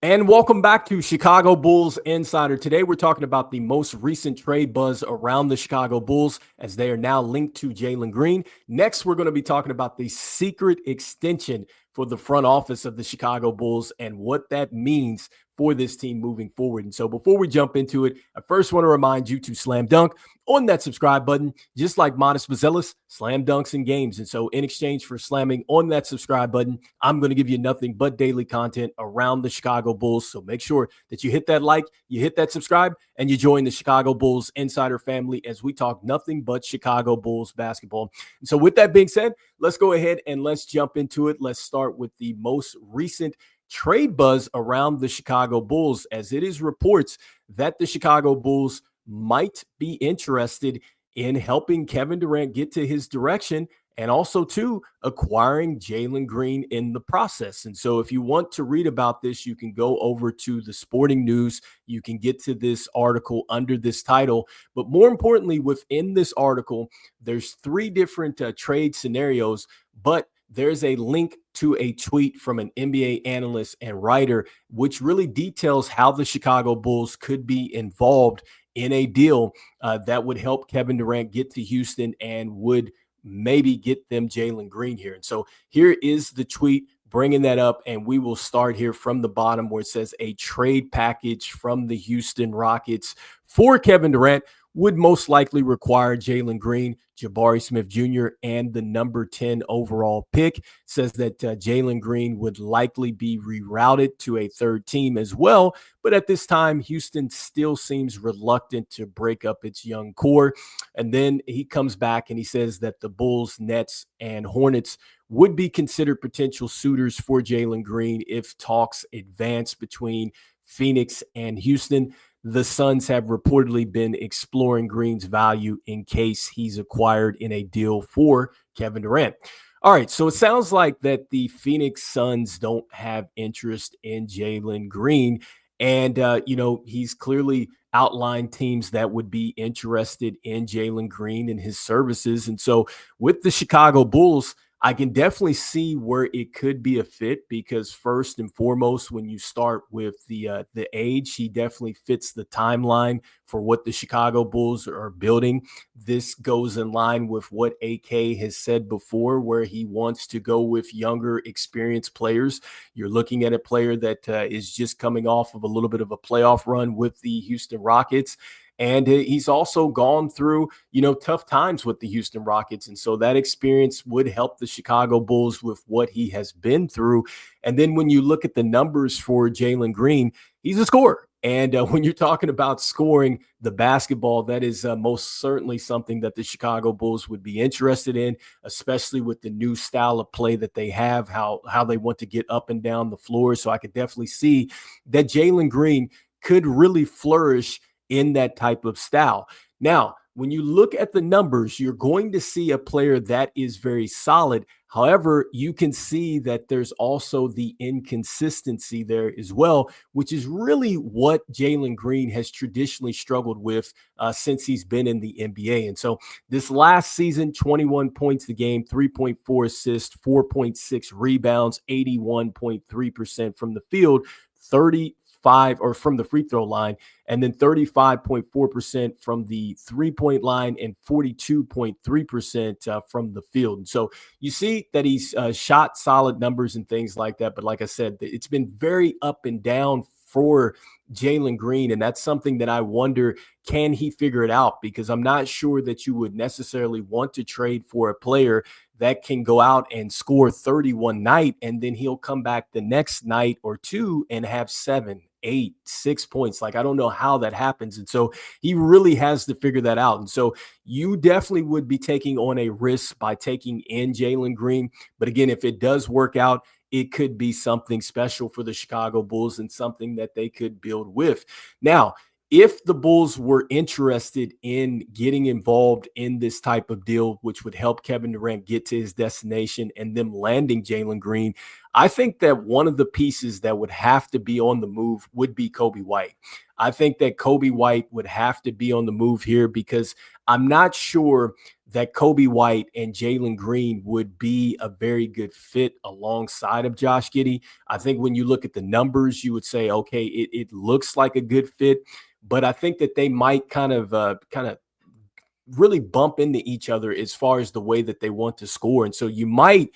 And welcome back to Chicago Bulls Insider. Today, we're talking about the most recent trade buzz around the Chicago Bulls as they are now linked to Jalen Green. Next, we're going to be talking about the secret extension for the front office of the Chicago Bulls and what that means for this team moving forward. And so before we jump into it, I first want to remind you to slam dunk on that subscribe button, just like Modest Mazelis slam dunks in games. And so in exchange for slamming on that subscribe button, I'm going to give you nothing but daily content around the Chicago Bulls. So make sure that you hit that like, you hit that subscribe, and you join the Chicago Bulls Insider family as we talk nothing but Chicago Bulls basketball. And so with that being said, let's go ahead and let's jump into it. Let's start with the most recent trade buzz around the Chicago Bulls, as it is reports that the Chicago Bulls might be interested in helping Kevin Durant get to his direction and also to acquiring Jalen Green in the process. And so if you want to read about this, you can go over to the Sporting News. You can get to this article under this title. But more importantly, within this article, there's three different trade scenarios, but there's a link to a tweet from an NBA analyst and writer, which really details how the Chicago Bulls could be involved in a deal that would help Kevin Durant get to Houston and would maybe get them Jalen Green here. And so here is the tweet bringing that up, and we will start here from the bottom where it says a trade package from the Houston Rockets for Kevin Durant would most likely require Jalen Green, Jabari Smith Jr., and the number 10 overall pick. Says that Jalen Green would likely be rerouted to a third team as well. But at this time, Houston still seems reluctant to break up its young core. And then he comes back and he says that the Bulls, Nets, and Hornets would be considered potential suitors for Jalen Green if talks advance between Phoenix and Houston. The Suns have reportedly been exploring Green's value in case he's acquired in a deal for Kevin Durant. All right, so it sounds like that the Phoenix Suns don't have interest in Jalen Green. And, he's clearly outlined teams that would be interested in Jalen Green and his services. And so with the Chicago Bulls, I can definitely see where it could be a fit because first and foremost, when you start with the age, he definitely fits the timeline for what the Chicago Bulls are building. This goes in line with what AK has said before, where he wants to go with younger, experienced players. You're looking at a player that is just coming off of a little bit of a playoff run with the Houston Rockets. And he's also gone through, tough times with the Houston Rockets. And so that experience would help the Chicago Bulls with what he has been through. And then when you look at the numbers for Jalen Green, he's a scorer. And when you're talking about scoring the basketball, that is most certainly something that the Chicago Bulls would be interested in, especially with the new style of play that they have, how they want to get up and down the floor. So I could definitely see that Jalen Green could really flourish in that type of style. Now, when you look at the numbers, you're going to see a player that is very solid. However, you can see that there's also the inconsistency there as well, which is really what Jalen Green has traditionally struggled with since he's been in the NBA. And so this last season, 21 points a game, 3.4 assists, 4.6 rebounds, 81.3% from the field, 35 or from the free throw line, and then 35.4% from the three-point line and 42.3% from the field. And so you see that he's shot solid numbers and things like that. But like I said, it's been very up and down for Jalen Green. And that's something that I wonder, can he figure it out? Because I'm not sure that you would necessarily want to trade for a player that can go out and score 30 one night, and then he'll come back the next night or two and have 7, 8, 6 points. Like, I don't know how that happens. And so he really has to figure that out. And so you definitely would be taking on a risk by taking in Jalen Green. But again, if it does work out, it could be something special for the Chicago Bulls and something that they could build with. Now, if the Bulls were interested in getting involved in this type of deal, which would help Kevin Durant get to his destination and them landing Jalen Green, I think that one of the pieces that would have to be on the move would be Coby White. I think that Coby White would have to be on the move here because I'm not sure that Coby White and Jalen Green would be a very good fit alongside of Josh Giddey. I think when you look at the numbers, you would say, okay, it looks like a good fit, but I think that they might kind of really bump into each other as far as the way that they want to score. And so you might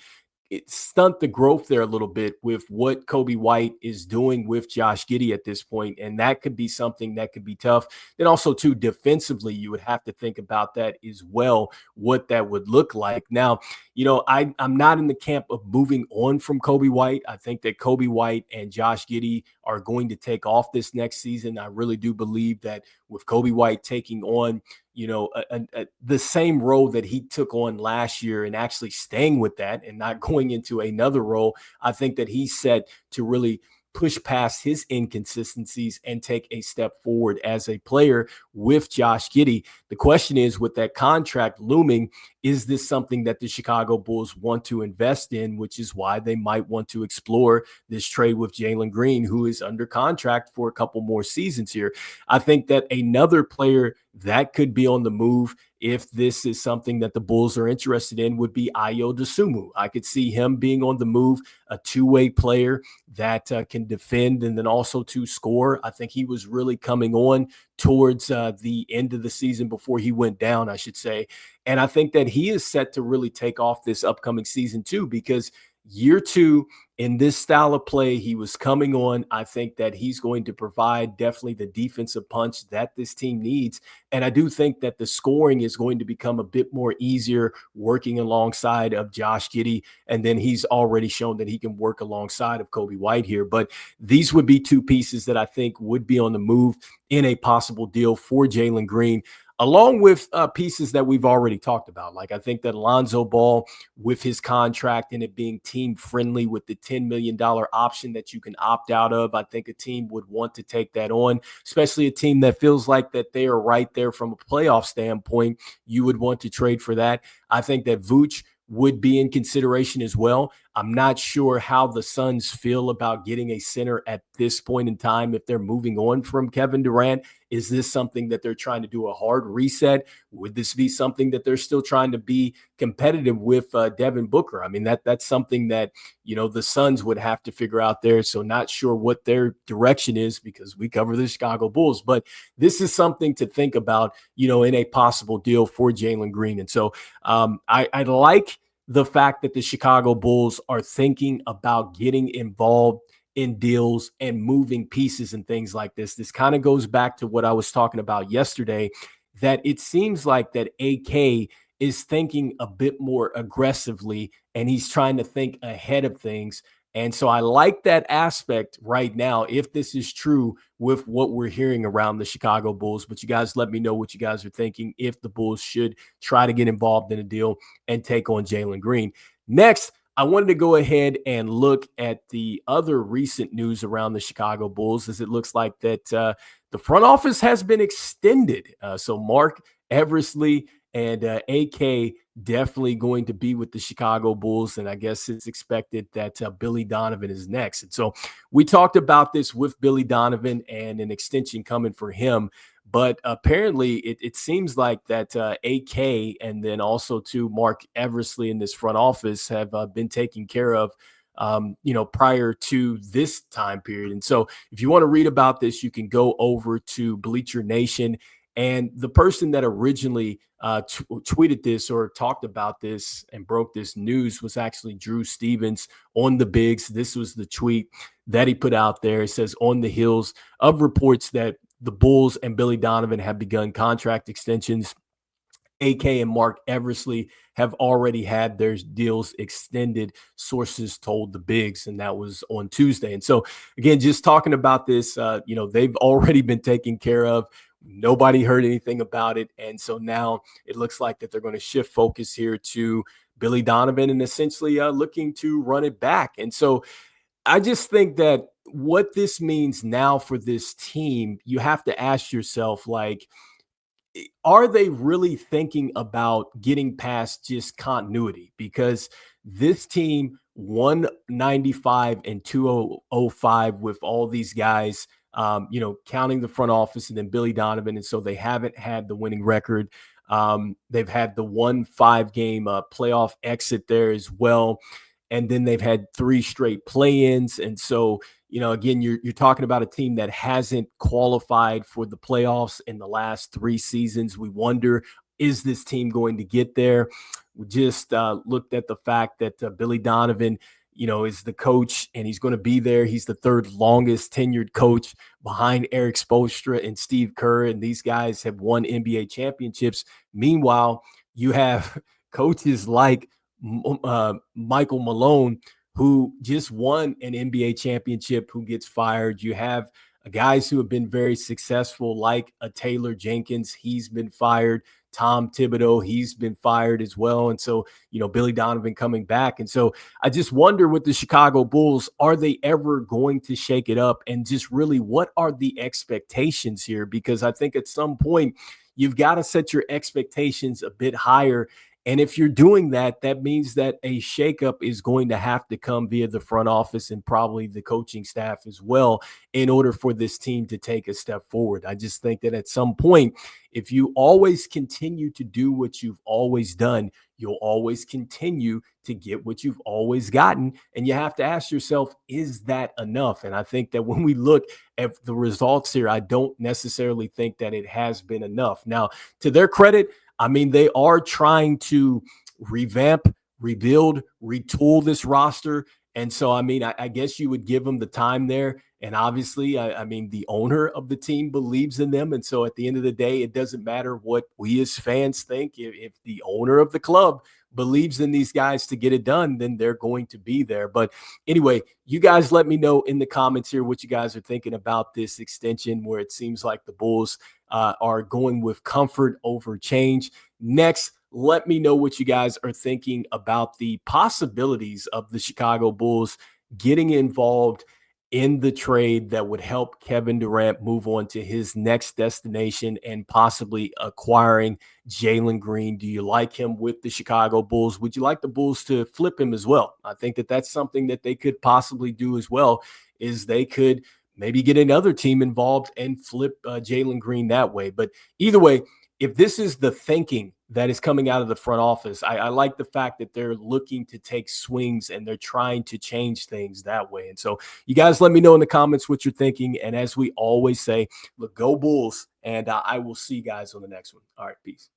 stunt the growth there a little bit with what Coby White is doing with Josh Giddey at this point, and that could be something that could be tough. Then also too defensively, you would have to think about that as well, what that would look like. Now, I'm not in the camp of moving on from Coby White. I think that Coby White and Josh Giddey are going to take off this next season. I really do believe that with Coby White taking on the same role that he took on last year and actually staying with that and not going into another role, I think that he's set to really push past his inconsistencies and take a step forward as a player with Josh Giddey. The question is, with that contract looming, is this something that the Chicago Bulls want to invest in, which is why they might want to explore this trade with Jalen Green, who is under contract for a couple more seasons here. I think that another player that could be on the move, if this is something that the Bulls are interested in, would be Ayo Dosunmu. I could see him being on the move, a two-way player that can defend and then also to score. I think he was really coming on towards the end of the season before he went down, I should say. And I think that he is set to really take off this upcoming season too, because year two in this style of play, he was coming on. I think that he's going to provide definitely the defensive punch that this team needs. And I do think that the scoring is going to become a bit more easier working alongside of Josh Giddey. And then he's already shown that he can work alongside of Coby White here. But these would be two pieces that I think would be on the move in a possible deal for Jalen Green, along with pieces that we've already talked about. Like, I think that Lonzo Ball, with his contract and it being team friendly with the $10 million option that you can opt out of, I think a team would want to take that on, especially a team that feels like that they are right there from a playoff standpoint. You would want to trade for that. I think that Vooch would be in consideration as well. I'm not sure how the Suns feel about getting a center at this point in time if they're moving on from Kevin Durant. Is this something that they're trying to do a hard reset? Would this be something that they're still trying to be competitive with Devin Booker? I mean, that's something that, the Suns would have to figure out there. So not sure what their direction is because we cover the Chicago Bulls. But this is something to think about, in a possible deal for Jalen Green. And so I like the fact that the Chicago Bulls are thinking about getting involved in deals and moving pieces and things like this. This kind of goes back to what I was talking about yesterday, that it seems like that AK is thinking a bit more aggressively and he's trying to think ahead of things. And so I like that aspect right now, if this is true with what we're hearing around the Chicago Bulls. But you guys let me know what you guys are thinking, if the Bulls should try to get involved in a deal and take on Jalen Green. Next, I wanted to go ahead and look at the other recent news around the Chicago Bulls, as it looks like that the front office has been extended. So Mark Eversley and AK definitely going to be with the Chicago Bulls. And I guess it's expected that Billy Donovan is next. And so we talked about this with Billy Donovan and an extension coming for him. But apparently it seems like that AK and then also to Mark Eversley in this front office have been taken care of, prior to this time period. And so if you want to read about this, you can go over to Bleacher Nation. And the person that originally tweeted this or talked about this and broke this news was actually Drew Stevens on the Bigs. This was the tweet that he put out there. It says, on the heels of reports that the Bulls and Billy Donovan have begun contract extensions, AK and Mark Eversley have already had their deals extended, sources told the Bigs, and that was on Tuesday. And so, again, just talking about this, they've already been taken care of. Nobody heard anything about it. And so now it looks like that they're going to shift focus here to Billy Donovan and essentially looking to run it back. And so I just think that what this means now for this team, you have to ask yourself, like, are they really thinking about getting past just continuity? Because this team 195 and 205 with all these guys, counting the front office and then Billy Donovan. And so they haven't had the winning record. They've had the 1 5-game playoff exit there as well. And then they've had 3 straight play-ins. And so, again, you're talking about a team that hasn't qualified for the playoffs in the last 3 seasons. We wonder, is this team going to get there? We just looked at the fact that Billy Donovan, is the coach, and he's going to be there. He's the 3rd longest tenured coach behind Eric Spoelstra and Steve Kerr, and these guys have won NBA championships. Meanwhile, you have coaches like Michael Malone, who just won an NBA championship, who gets fired. You have guys who have been very successful, like a Taylor Jenkins. He's been fired. Tom Thibodeau, he's been fired as well. And so, Billy Donovan coming back. And so I just wonder with the Chicago Bulls, are they ever going to shake it up? And just really, what are the expectations here? Because I think at some point, you've got to set your expectations a bit higher. And if you're doing that, that means that a shakeup is going to have to come via the front office and probably the coaching staff as well in order for this team to take a step forward. I just think that at some point, if you always continue to do what you've always done, you'll always continue to get what you've always gotten. And you have to ask yourself, is that enough? And I think that when we look at the results here, I don't necessarily think that it has been enough. Now, to their credit, I mean, they are trying to revamp, rebuild, retool this roster. And so, I mean, I guess you would give them the time there. And obviously, I mean, the owner of the team believes in them. And so at the end of the day, it doesn't matter what we as fans think. If the owner of the club believes in these guys to get it done, then they're going to be there. But anyway, you guys let me know in the comments here what you guys are thinking about this extension, where it seems like the Bulls are going with comfort over change. Next, let me know what you guys are thinking about the possibilities of the Chicago Bulls getting involved in the trade that would help Kevin Durant move on to his next destination and possibly acquiring Jalen Green. Do you like him with the Chicago Bulls? Would you like the Bulls to flip him as well? I think that that's something that they could possibly do as well, is they could maybe get another team involved and flip Jalen Green that way. But either way, if this is the thinking that is coming out of the front office, I like the fact that they're looking to take swings and they're trying to change things that way. And so you guys let me know in the comments what you're thinking. And as we always say, look, go Bulls. And I will see you guys on the next one. All right, peace.